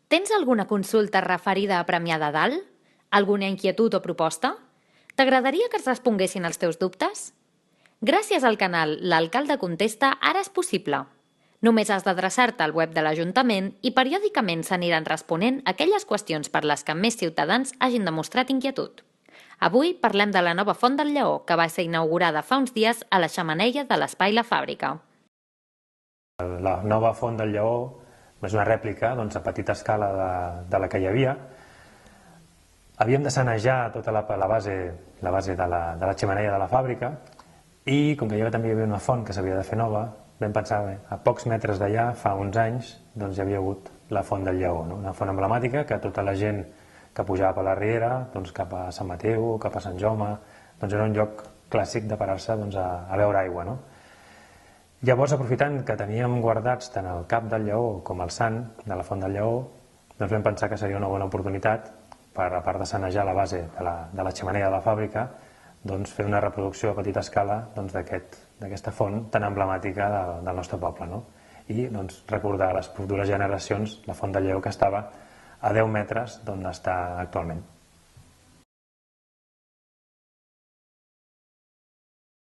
Tens alguna consulta referida a Premià de Dalt? Alguna inquietud o proposta? T'agradaria que es responguessin els teus dubtes? Gràcies al canal L'Alcalde Contesta ara és possible. Només has d'adreçar-te al web de l'Ajuntament i periòdicament s'aniran responent aquelles qüestions per les que més ciutadans hagin demostrat inquietud. Avui parlem de la nova Font del Lleó, que va ser inaugurada fa uns dies a la xemeneia de l'Espai La Fàbrica. La nova Font del Lleó és una rèplica a petita escala de la que hi havia. Havíem de sanejar tota la base de la xemeneia de la fàbrica i com que també hi havia una font que s'havia de fer nova, vam pensar que a pocs metres d'allà, fa uns anys, hi havia hagut la Font del Lleó, una font emblemàtica que tota la gent que pujava per la riera, cap a Sant Mateu, cap a Sant Jaume, era un lloc clàssic de parar-se a beure aigua. Llavors, aprofitant que teníem guardats tant el cap del lleó com el sant de la Font del Lleó, vam pensar que seria una bona oportunitat per, a part de sanejar la base de la xemeneia de la fàbrica, fer una reproducció a petita escala d'aquesta font tan emblemàtica del nostre poble. I recordar a les futures generacions la Font del Lleó que estava a 10 metres d'on està actualment.